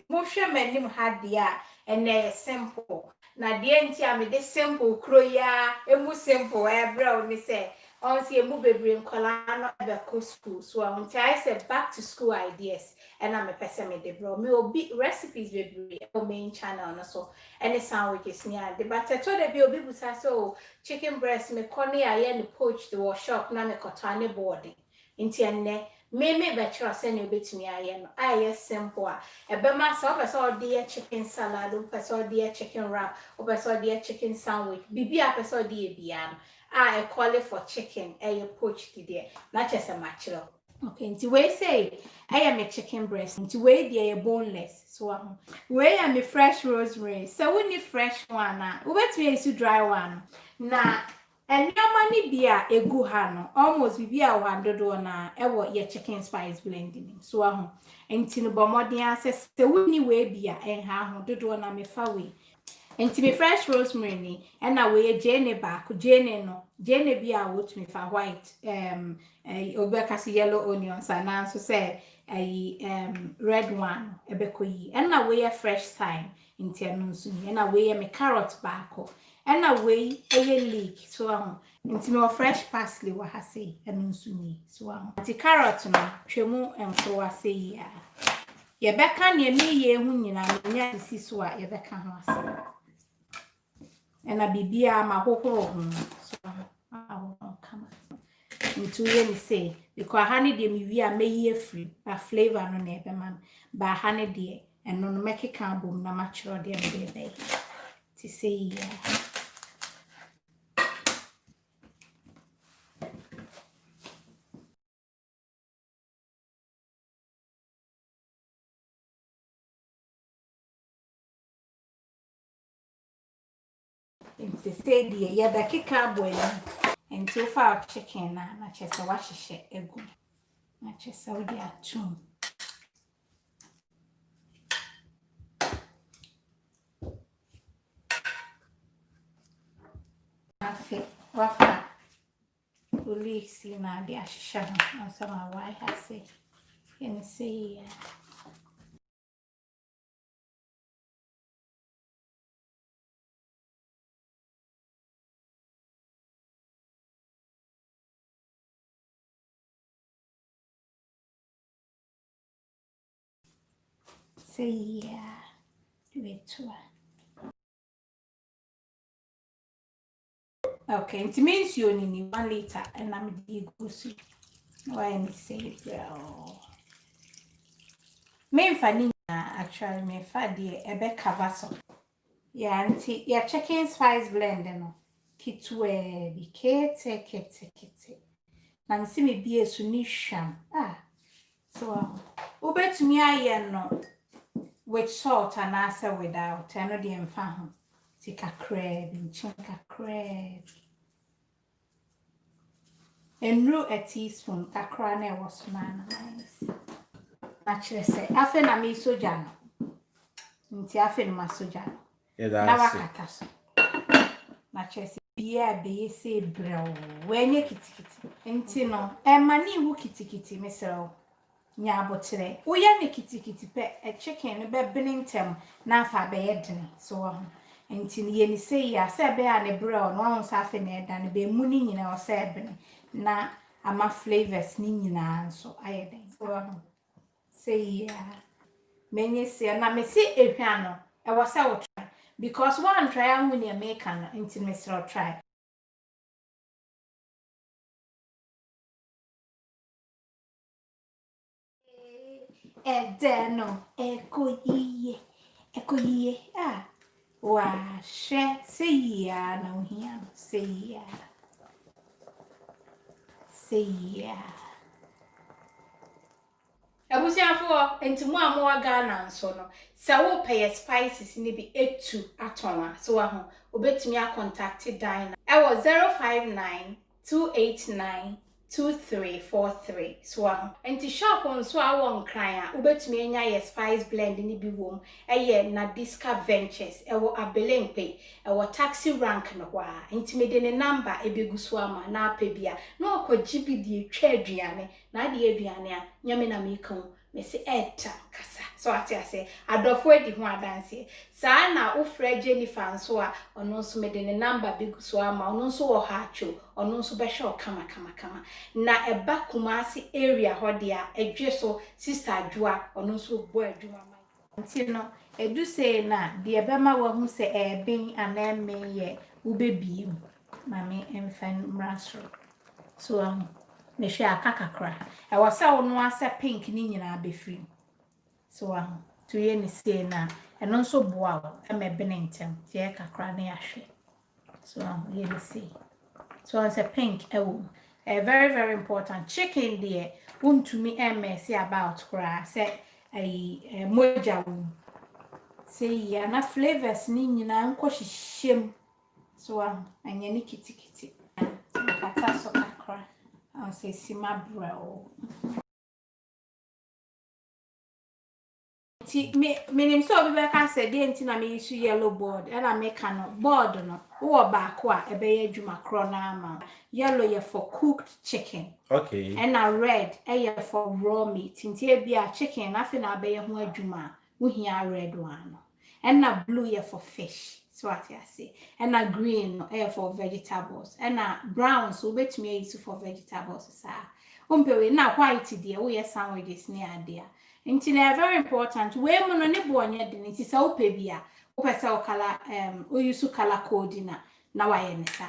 mo hwe manim ha dia ene simple na dia nti a me de simple kro ya emu simple ebra o ni say on see emu bebre nkola no be ko school so nti I say back to school ideas and I'm a person me de bro me obi recipes bebre o main channel no so any sandwiches ni ade but to de bi obi busa so chicken breast me koni aye ni poached the shop na me kotane boarding nti enne me be say ni obetumi aye no aye simple a ebema so person dey chicken salad o person dey chicken wrap o person dey chicken sandwich bibi a person dey bia no I call it for chicken poached there na chese machiro. Okay, nti we say I am a chicken breast. Nti we dey boneless. So we am a fresh rosemary. So we need fresh one na. We betwe use dry one. Na enyoma ni bia egu ha no. Almost bia wa dodo na ewo ye chicken spice blending. So nti no bomoden ase se we ni we bia enha ho dodo na me fa we. Nti me fresh rosemary ni na we jene back jene no jene bia what me fa white obekasi yellow onions and so say red one ebekoyi na we fresh thyme nti anu nso ni na we me carrot back na we leek so nti me fresh parsley wa ha say anu nso ni so nti carrot no twemu emfo wa say ya ye beka ne me ye hu nyina nya sisi so a ye beka ho ase ena bibia ma hohoro ho so kama ntu ye ni say because honey de me wi a meyi afri a flavor no na ebe man ba honey de eno no mekeka bom na ma chiro de be ti say ya nti say de ya da keka boy nti o fa chicken na chese wa hihye egu na chese o de atum afi wafa leek si na de ahihye no so ma why ha say can say yeah do it too. Okay, it means you need 1 liter and I'm the goose. Why me say girl? Me fanny actually me fadi ebe cover so. Yeah, auntie, yeah, chicken spice blend no. Kitwe bi kete. Na nsi me bie so ni hwam. So ubetumi aye no with salt and asa without. I know the mfa ho. Sika crab, chinka crab. Enru a teaspoon kakra na was man nice. Actually say afe na me soja no. Nti afe no ma soja no. Na wakata so. Na chese bia be say brew. Wenye kitikiti. Nti no e mani wu kitikiti mesero. Nya abotre. Uya ne kitikiti pe a chicken no be benintem na afa be yedene. So nti ne ye ni say ya se be a ne brew no won sa afe na eda ne be mu ni nyina o se ebene. Na ama flavors ni nyina nso ayeden so say yeah menye say na me see ehwa no e wo say wo try because one try am when you make an intimacy or try deno ekoyiye wa she say yeah na ohia say yeah Abusiafo entimu amoa Ghana nso no se wo pay spices ni bi etu atona so wa ho obetumi a contact Dina e wo 059 289 2343 so wa ho enti shop nso a wo nkran a obetumi enya ye spice blend ni bi wom eye na Disca Ventures e wo Abelempe e wo taxi rank no wa enti me de ne number ebeguso ama na apebia na okoji bi die twa aduane na de aduane a nyame na me kan me say eta kasa so ati ase adofo edi ho adanse saa na ofra Jennifer nso a ono nso me de ne number bi so ama ono nso wo ha acho ono nso be hwe kama na eba Kumasi area ho de a edwe so sister adwoa ono nso bo adwuma ma nti no edu say na de ebema wo hu se ebin anemme ye ubebiem mame enfan mraso so me hwe akakakra e wo se wo no ase pink ni nyina be free so to ye ni say na eno nso boa wo e me bene ntem tie kakra na ya hwe so ye ni say so it's a pink very very important chicken there untumi mess about kra say moja wo say ya na flavors ni nyina nko hyehyem so anya ni kitikiti kata so kakra say sima bro ti me nim so be ka say de nti na me use yellow board and I make no board no wo ba ko a ebe ye adwuma kro na ama yellow ye for cooked chicken okay and a red ye for raw meat nti e bia chicken na fe na be ye ho adwuma wo hia red one and a blue ye for fish so what I say and a green for vegetables and a brown so betumi use for vegetables sa umpewe na white dia wo ye sandwiches ni ade a nti na very important we mo no ne bo onye de nti sa wo bia wo pese o kala o use color code na wa ye ne sa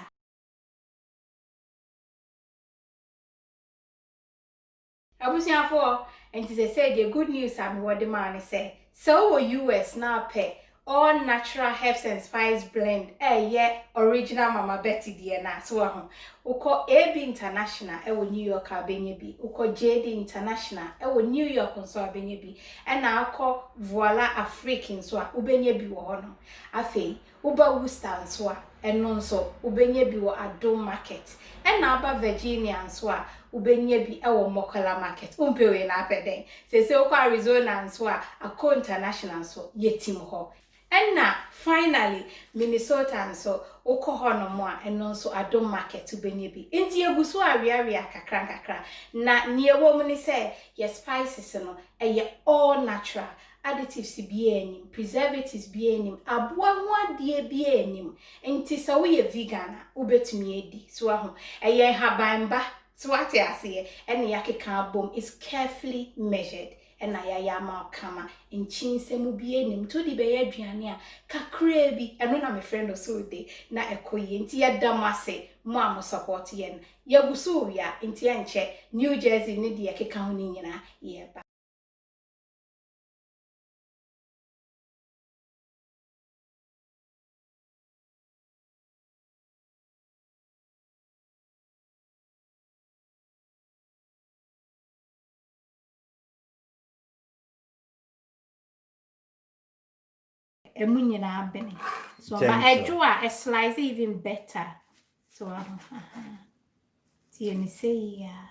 abusiafo nti say the good news am what the man say so US now pay all natural herbs and spice blend yeah original Mama Betty dear na so uko AB International New York abenye bi uko JD International New York so abenye bi na akọ Voila African so ubenye bi wo ho no afei uba Worcester so eno nso ubenye bi wo Adom Market na aba Virginia so ubenye bi Mokola Market umpewe na apeden se uko Arizona so Akọ International so yetim ho na finally Minnesota so uko hono mo eno nso Adom Market ubenye bi nti egusu awiawia kakra na nie wo mu ni say your spices no all natural additives bi enim preservatives bi enim aboa ho ade bi enim nti so we vegan ubetumi edi so aho habanba so what you say and yakeka bom is carefully measured and ya ma kama nchinse mu bi enim to di be ya aduane a kakra bi eno na my friend so de na ekoye nti ya damase mo am support ye ya gusu ya nti ya nche New Jersey ni de yakeka ho ni nyina ye ba emu nyina abene so but edwa slice even better so tie ni say ya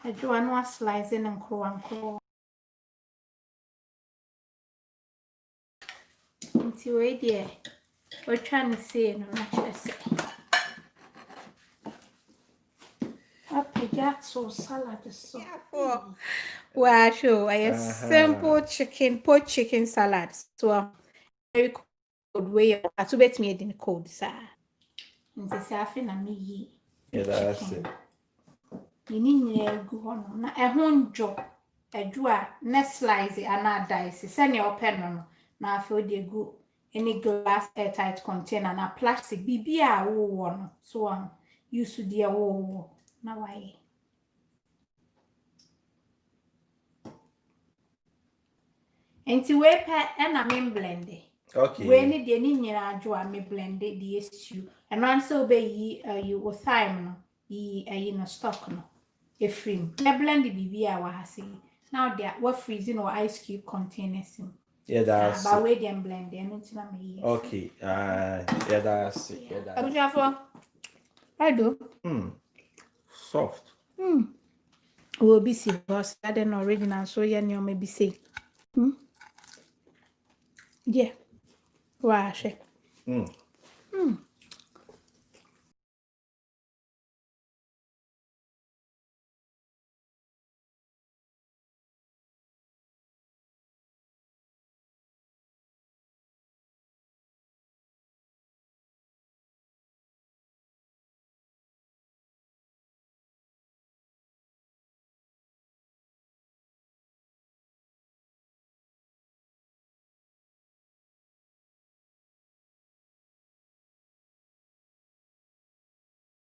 edwa no slice in nkro nti we dey we try to say no na chese so salad so wow show a simple poached chicken salad so very good way to bet me in cold sir nti say afi na me yi that's it yini nyina egu hono na ehho njo adwa na slice ana dice se ne open no na afi o de gu any glass airtight container na plastic bibia wo no so use de wo na why enti we pe na me blend okay we ni de ni nyina adwo a me blend de stew and once obey you thyme no yi no stock no efrim me blend bibia wa hase now they what freezing or ice cube containers yeah that's but we dem blend and until na me okay yeah that's it yeah that's it I do soft will be see boss that an original so yeah you maybe say yeah wash